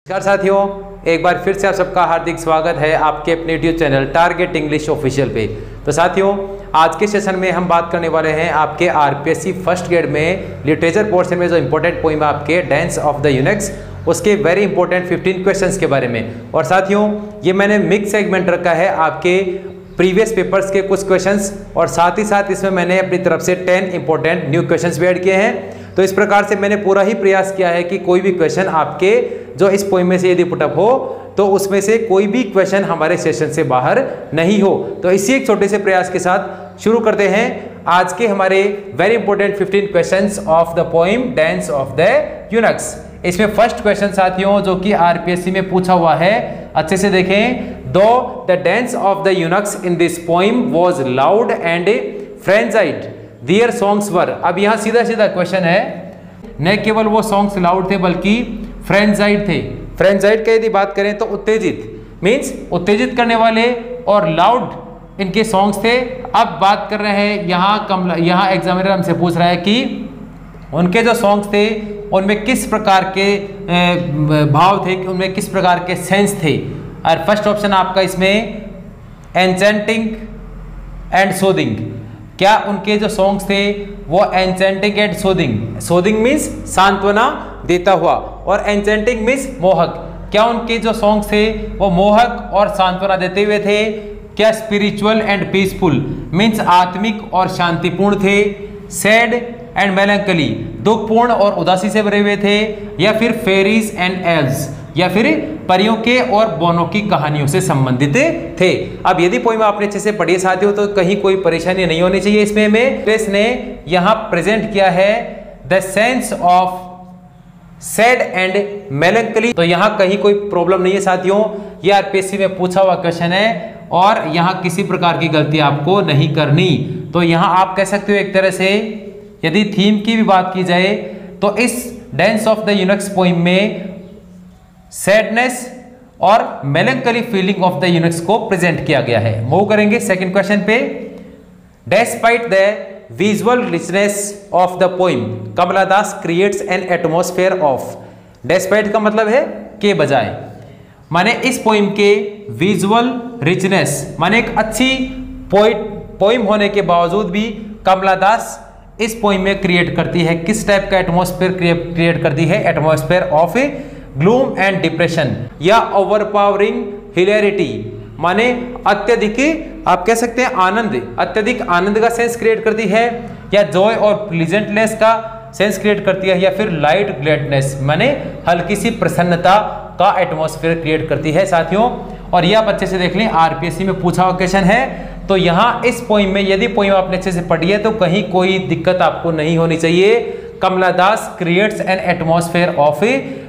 नमस्कार साथियों, एक बार फिर से आप सबका हार्दिक स्वागत है आपके अपने YouTube channel target English official पे। तो साथियों, आज के सेशन में हम बात करने वाले हैं आपके आरपीएससी फर्स्ट ग्रेड में लिटरेचर पोर्शन में जो इंपॉर्टेंट पोइम है आपके डांस ऑफ द यूनिक्स, उसके वेरी इंपॉर्टेंट 15 क्वेश्चंस के बारे में। और साथियों, ये मैंने मिक्स सेगमेंट रखा है आपके प्रीवियस पेपर्स के कुछ क्वेश्चंस और साथ ही साथ इसमें मैंने अपनी तरफ से 10 इंपॉर्टेंट न्यू क्वेश्चंस भी ऐड किए हैं। तो इस प्रकार से मैंने पूरा ही प्रयास किया है कि कोई भी क्वेश्चन आपके जो इस पोइम में से यदि पुटअप हो तो उसमें से कोई भी क्वेश्चन हमारे सेशन से बाहर नहीं हो। तो इसी एक छोटे से प्रयास के साथ शुरू करते हैं आज के हमारे very important 15 questions of the poem dance of the Unix. इसमें फर्स्ट क्वेश्चन साथियों जो कि आरपीएससी में पूछा हुआ है, अच्छे से देखें। दो the dance of the eunuchs in this poem was loud and frenzied their songs were. अब यहाँ सीधा सीधा क्वेश्चन है, न केवल वो सॉन्ग्स लाउड थे बल्कि फ्रेंजाइड थे। फ्रेंजाइड की यदि बात करें तो उत्तेजित मीन्स उत्तेजित करने वाले, और लाउड इनके सॉन्ग्स थे। अब बात कर रहे हैं यहाँ एग्जामिनर हमसे पूछ रहा है कि उनके जो सॉन्ग्स थे उनमें किस प्रकार के भाव थे, उनमें किस प्रकार के सेंस थे। और फर्स्ट ऑप्शन आपका इसमें एन्चेंटिंग एंड सोदिंग। क्या उनके जो सॉन्ग्स थे वो एन्चेंटिंग एंड सोदिंग, सोदिंग मीन्स सांत्वना देता हुआ और एन्चेंटिंग मीन्स मोहक। क्या उनके जो सॉन्ग्स थे वो मोहक और सांत्वना देते हुए थे? क्या स्पिरिचुअल एंड पीसफुल मीन्स आत्मिक और शांतिपूर्ण थे? सैड एंड मेलंकली दुखपूर्ण और उदासी से भरे हुए थे? या फिर फेरीज एंड एल्व्स या फिर परियों के और बोनों की कहानियों से संबंधित थे। अब यदि पोइम आपने अच्छे से पढ़ी साथियों तो कहीं कोई परेशानी नहीं होनी चाहिए। इसमें ने यहाँ प्रेजेंट किया है the sense of sad and melancholy. तो यहाँ कहीं कोई प्रॉब्लम नहीं है साथियों, ये आरपीएससी में पूछा हुआ क्वेश्चन है और यहाँ किसी प्रकार की गलती आपको नहीं करनी। तो यहाँ आप कह सकते हो एक तरह से, यदि थीम की भी बात की जाए तो इस dance of the eunuchs poem में सैडनेस और melancholy feeling of the eunuchs को प्रेजेंट किया गया है। मूव करेंगे सेकंड क्वेश्चन पे। Despite the visual richness of the poem Kamala Das creates an atmosphere of. Despite का मतलब है के बजाय, माने इस पोइम के विजुअल रिचनेस माने एक अच्छी पोइम होने के बावजूद भी कमला दास इस पोइम में क्रिएट करती है किस टाइप का एटमॉस्फेयर क्रिएट करती है? Atmosphere of gloom and depression या ओवरपावरिंग हिलेरिटी, माने अत्यधिक आप कह सकते हैं आनंद, अत्यधिक आनंद का सेंस क्रिएट करती है, या जॉय और प्लीजेंटनेस का सेंस क्रिएट करती है, या फिर लाइट ग्लैडनेस माने हल्की सी प्रसन्नता का एटमॉस्फेयर क्रिएट करती है साथियों। और ये आप अच्छे से देख लें, आरपीएससी में पूछा हुआ क्वेश्चन है। तो यहाँ इस पोइम में यदि पोइम आपने अच्छे से पढ़ी है तो कहीं कोई दिक्कत आपको नहीं होनी चाहिए। Kamala Das creates an atmosphere of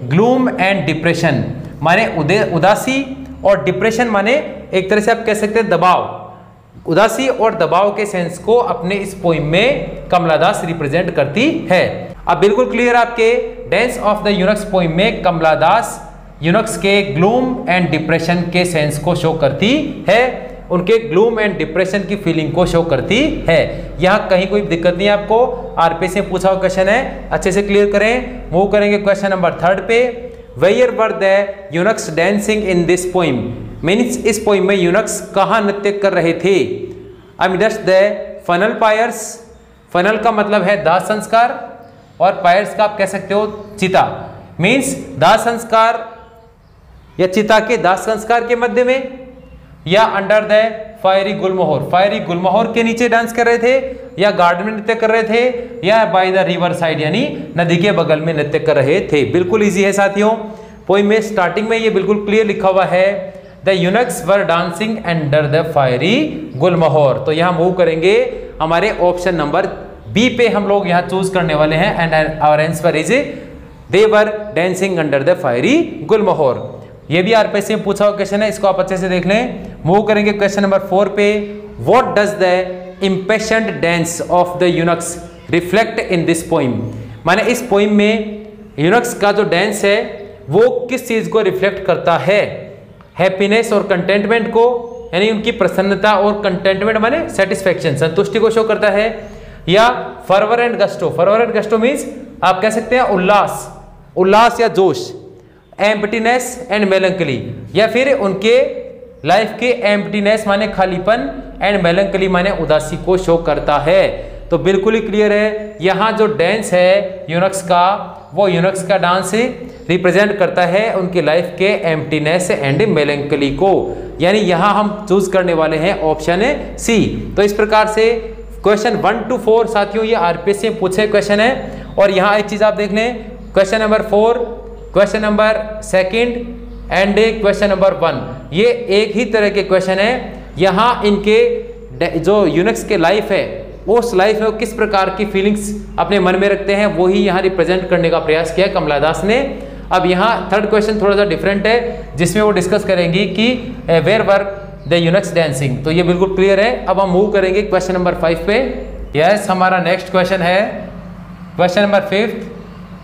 gloom and depression, माने उदासी और डिप्रेशन माने एक तरह से आप कह सकते हैं दबाव। उदासी और दबाव के सेंस को अपने इस पोइम में कमला दास रिप्रेजेंट करती है। अब बिल्कुल क्लियर आपके dance of the eunuchs poem में कमला दास यूनिक्स के ग्लूम एंड डिप्रेशन के सेंस को शो करती है, उनके ग्लूम एंड डिप्रेशन की फीलिंग को शो करती है। यहाँ कहीं कोई दिक्कत नहीं है आपको, आरपीएससी में पूछा हुआ क्वेश्चन है, अच्छे से क्लियर करें। मूव करेंगे क्वेश्चन नंबर 3 पे। Where were the eunuchs dancing in this poem, means इस पोइम में यूनिक्स कहाँ नृत्य कर रहे थे? Amidst the funeral pyres, funeral का मतलब है दाह संस्कार और पायर्स का आप कह सकते हो चिता, मीन्स दाह संस्कार या चिता के दाह संस्कार के मध्य में, या under the fiery gulmohar, fiery gulmohar के नीचे डांस कर रहे थे, या गार्डन में नृत्य कर रहे थे, या बाय द रिवर साइड यानी नदी के बगल में नृत्य कर रहे थे। बिल्कुल इजी है साथियों। पोइम में स्टार्टिंग में ये बिल्कुल क्लियर लिखा हुआ है the eunuchs were dancing under the fiery gulmohar. तो यहाँ मूव करेंगे हमारे ऑप्शन नंबर बी पे हम लोग यहाँ चूज करने वाले हैं, and our answer is they were dancing under the fiery gulmohar. ये भी आरपीएससी में पूछा हुआ क्वेश्चन है, इसको आप अच्छे से देख लें। मूव करेंगे क्वेश्चन नंबर 4 पे। What does the impatient dance of the Unix reflect in this poem, माने इस पोइम में यूनिक्स का जो डांस है वो किस चीज को रिफ्लेक्ट करता है? हैप्पीनेस और कंटेंटमेंट को, यानी उनकी प्रसन्नता और कंटेंटमेंट माने सेटिस्फेक्शन, संतुष्टि को शो करता है, या fervour and gusto, fervour and gusto means आप कह सकते हैं उल्लास या जोश, एम्प्टीनेस एंड मेलंकली, या फिर उनके लाइफ के एम्प्टीनेस माने खालीपन एंड मेलंकली माने उदासी को शो करता है। तो बिल्कुल ही क्लियर है, यहाँ जो डांस है यूनक्स का, वो यूनक्स का डांस रिप्रेजेंट करता है उनकी लाइफ के एम्प्टीनेस एंड मेलंकली को, यानी यहाँ हम चूज करने वाले हैं ऑप्शन सी। तो इस प्रकार से क्वेश्चन 1 to 4 साथियों ये आरपीएससी में पूछे क्वेश्चन है। और यहाँ एक चीज आप देख लें, question number 4, question number 2 and question number 1, ये एक ही तरह के क्वेश्चन है। यहाँ इनके जो यूनिक्स के लाइफ है, उस लाइफ में वो किस प्रकार की फीलिंग्स अपने मन में रखते हैं, वो ही यहाँ रिप्रेजेंट करने का प्रयास किया कमला दास ने। अब यहाँ थर्ड क्वेश्चन थोड़ा सा डिफरेंट है, जिसमें वो डिस्कस करेंगी कि where were the eunuchs dancing. तो ये बिल्कुल क्लियर है। अब हम मूव करेंगे क्वेश्चन नंबर 5 पे। यस, हमारा नेक्स्ट क्वेश्चन है question number 5,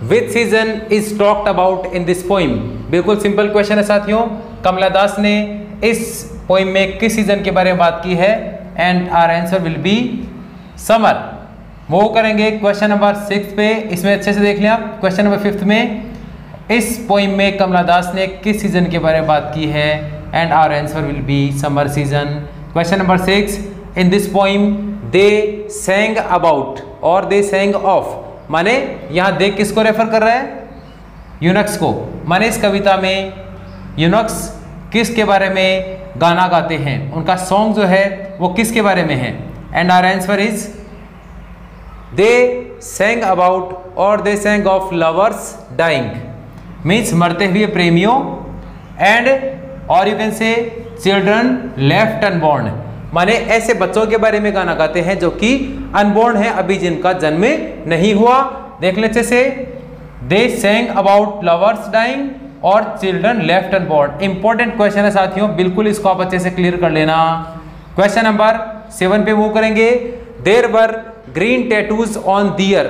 which season is talked about in this poem. बिल्कुल सिंपल क्वेश्चन है साथियों, कमला दास ने इस पोइम में किस सीजन के बारे में बात की है, and our answer will be summer. Move करेंगे क्वेश्चन नंबर 6 पे, इसमें अच्छे से देख लें आप। क्वेश्चन नंबर 5 में इस पोइम में कमला दास ने किस सीजन के बारे में बात की है, and our answer will be summer season. Question number 6, in this poem they sang about और दे सेंग ऑफ, माने यहाँ दे किसको रेफर कर रहा है, यूनक्स को। माने इस कविता में यूनक्स किसके बारे में गाना गाते हैं, उनका सॉन्ग जो है वो किसके बारे में है, and our answer is they sang about और they sang of lovers dying, means मरते हुए प्रेमियों, एंड और you can say children left unborn, माने ऐसे बच्चों के बारे में गाना गाते हैं जो कि अनबॉर्न है, अभी जिनका जन्म नहीं हुआ। देख लेते से, दे सेंग अबाउट लवर्स डाइंग और children left unborn. Important question है साथियों, बिल्कुल इसको आप अच्छे से क्लियर कर लेना। क्वेश्चन नंबर 7 पे मूव करेंगे। There were green tattoos on their.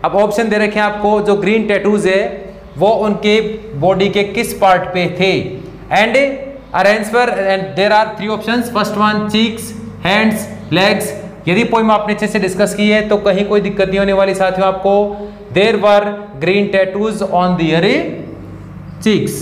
अब ऑप्शन दे रखे हैं आपको, जो ग्रीन टैटूज है वो उनके बॉडी के किस पार्ट पे थे, and answer, and there are 3 options. First one cheeks, hands, legs. यदि पोइम आपने अच्छे से डिस्कस की है तो कहीं कोई दिक्कत नहीं होने वाली साथियों आपको। There were green tattoos on their cheeks,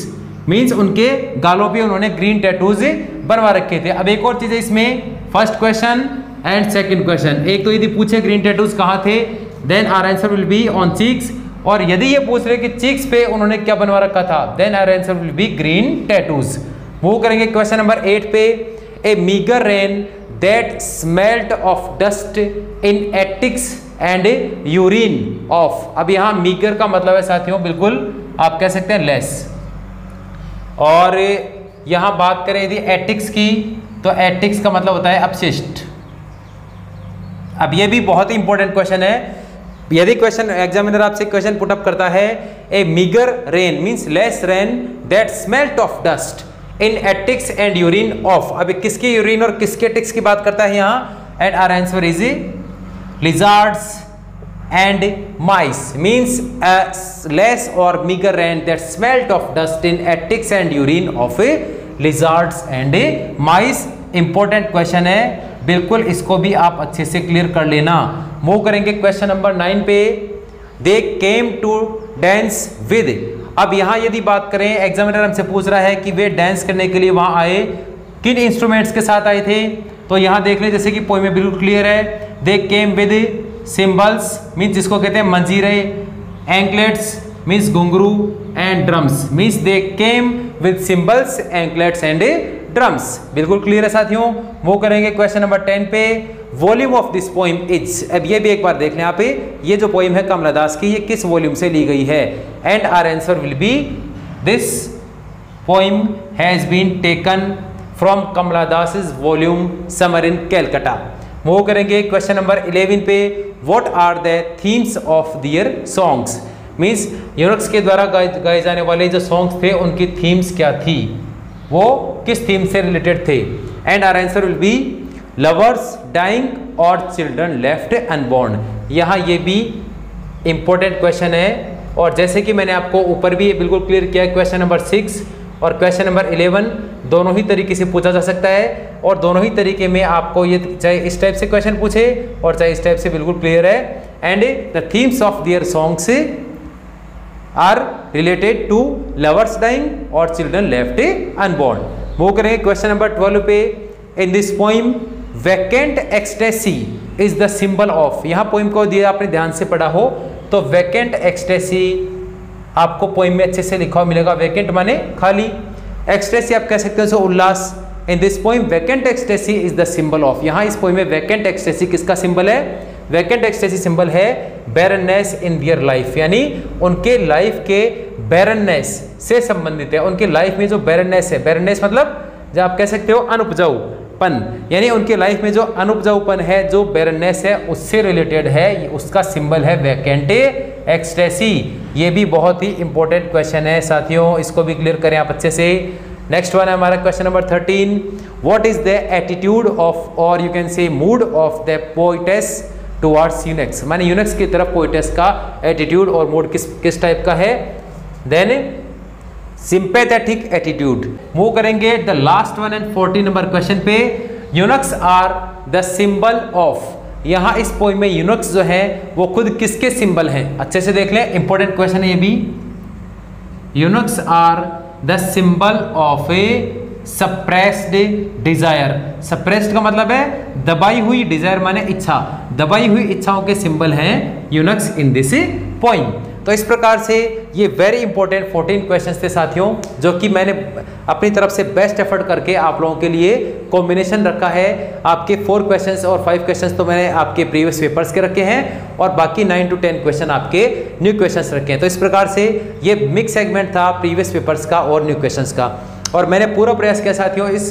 means उनके गालों पे उन्होंने ग्रीन टैटूज बनवा रखे थे। अब एक और चीज है इसमें, first question and second question, एक तो यदि पूछे ग्रीन टैटूज कहाँ थे, then our answer will be on cheeks, और यदि ये पूछ रहे कि चीक्स पे उन्होंने क्या बनवा रखा था, then our answer will be green tattoos. Move करेंगे क्वेश्चन नंबर 8 पे। A meagre rain that smelt of dust in attics and urine of. अब यहाँ मीगर का मतलब है साथियों, बिल्कुल आप कह सकते हैं लेस, और यहाँ बात करें यदि एटिक्स की, तो एटिक्स का मतलब होता है अपशिष्ट। अब ये भी बहुत ही इंपॉर्टेंट क्वेश्चन है, यदि क्वेश्चन एग्जामिनर आपसे क्वेश्चन पुट अप करता है, a meagre rain means less rain that smelt of dust in attics and urine of. अब किसके यूरिन और किसके एटिक्स की बात करता है यहाँ, and our answer is lizards and mice, means less और meagre rain that smelt of dust in attics and urine of lizards and mice. Important question है, बिल्कुल इसको भी आप अच्छे से क्लियर कर लेना। मूव करेंगे क्वेश्चन नंबर 9 पे। दे केम टू डांस विद। अब यहाँ यदि बात करें, एग्जामिनर हमसे पूछ रहा है कि वे डांस करने के लिए वहाँ आए, किन इंस्ट्रूमेंट्स के साथ आए थे, तो यहाँ देख ले, जैसे कि पोएम में बिल्कुल क्लियर है। दे केम विद सिम्बल्स मीन्स जिसको कहते हैं मंजीरे, एंकलेट्स मीन्स घुंघरू, and drums means they came with symbols, anklets and drums. बिल्कुल क्लियर है साथियों। वो करेंगे क्वेश्चन नंबर 10 पे। Volume of this poem is. अब ये भी एक बार देख लें यहाँ पे, ये जो पोइम है कमला दास की, ये किस वॉल्यूम से ली गई है, and our answer will be this poem has been taken from Kamala Das volume summer in Calcutta. Move करेंगे क्वेश्चन नंबर 11 पे। What are the themes of their songs means eunuchs के द्वारा गाए जाने वाले जो सॉन्ग्स थे उनकी थीम्स क्या थी, वो किस थीम से रिलेटेड थे, and our answer will be lovers dying और चिल्ड्रन लेफ्ट अनबॉर्न। यहाँ ये भी इंपॉर्टेंट क्वेश्चन है, और जैसे कि मैंने आपको ऊपर भी बिल्कुल क्लियर किया, क्वेश्चन नंबर 6 और क्वेश्चन नंबर 11 दोनों ही तरीके से पूछा जा सकता है, और दोनों ही तरीके में आपको ये चाहे इस टाइप से क्वेश्चन पूछे और चाहे इस टाइप से, बिल्कुल क्लियर है। And the themes of their songs are related to lovers dying और चिल्ड्रन लेफ्ट अनबॉर्न। मूव करेंगे क्वेश्चन नंबर 12 पे। In this poem vacant ecstasy is the symbol of, यहाँ पोइम को दिया आपने ध्यान से पढ़ा हो तो वैकेंट एक्सटेसी आपको पोइम में अच्छे से लिखा हुआ मिलेगा। वैकेंट माने खाली, एक्सटेसी आप कह सकते हो उल्लास। In this poem vacant ecstasy is the symbol of, यहाँ इस पोइम में वैकेंट एक्सटेसी किसका सिंबल है? वैकेंट एक्सटेसी सिंबल है बैरननेस इन दियर लाइफ, यानी उनके लाइफ के बैरननेस से संबंधित है। उनके लाइफ में जो बैरननेस है, बैरननेस मतलब जो आप कह सकते हो अनुपजाऊपन, यानी उनके लाइफ में जो अनुपजाऊपन है, जो बैरननेस है, उससे रिलेटेड है, उसका सिंबल है वैकेंट एक्सटेसी। ये भी बहुत ही इंपॉर्टेंट क्वेश्चन है साथियों, इसको भी क्लियर करें आप अच्छे से। नेक्स्ट वन है हमारा question number 13। What is the attitude of और you can say mood of the poetess towards eunuchs, माने यूनिक्स की तरफ पोइटेस का एटीट्यूड और मूड किस टाइप का है? Then sympathetic attitude. मूव करेंगे the last one and 14 number question पे। Eunuchs are the symbol of, यहाँ इस पोइम में यूनिक्स जो है वो खुद किसके सिंबल हैं? अच्छे से देख लें, इंपॉर्टेंट क्वेश्चन है ये भी। Eunuchs are the symbol of a suppressed desire. Suppressed का मतलब है दबाई हुई, डिजायर माने इच्छा, दबाई हुई इच्छाओं के सिंबल हैं यूनिक्स इन दिस पोइम। तो इस प्रकार से ये वेरी इंपॉर्टेंट 14 क्वेश्चंस थे साथियों, जो कि मैंने अपनी तरफ से बेस्ट एफर्ट करके आप लोगों के लिए कॉम्बिनेशन रखा है। आपके 4 क्वेश्चंस और 5 क्वेश्चंस तो मैंने आपके प्रीवियस पेपर्स के रखे हैं और बाकी 9 to 10 क्वेश्चन आपके न्यू क्वेश्चंस रखे हैं। तो इस प्रकार से ये मिक्स सेगमेंट था प्रीवियस पेपर्स का और न्यू क्वेश्चंस का, और मैंने पूरा प्रयास किया साथियों इस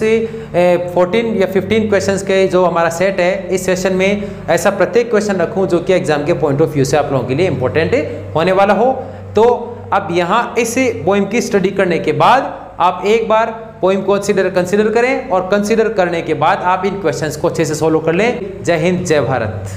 14 या 15 क्वेश्चंस के जो हमारा सेट है, इस सेशन में ऐसा प्रत्येक क्वेश्चन रखूं जो कि एग्जाम के पॉइंट ऑफ व्यू से आप लोगों के लिए इंपॉर्टेंट होने वाला हो। तो अब यहाँ इस पोइम की स्टडी करने के बाद आप एक बार पोइम को कंसिडर करें और कंसिडर करने के बाद आप इन क्वेश्चंस को अच्छे से सोल्व कर लें। जय हिंद, जय भारत।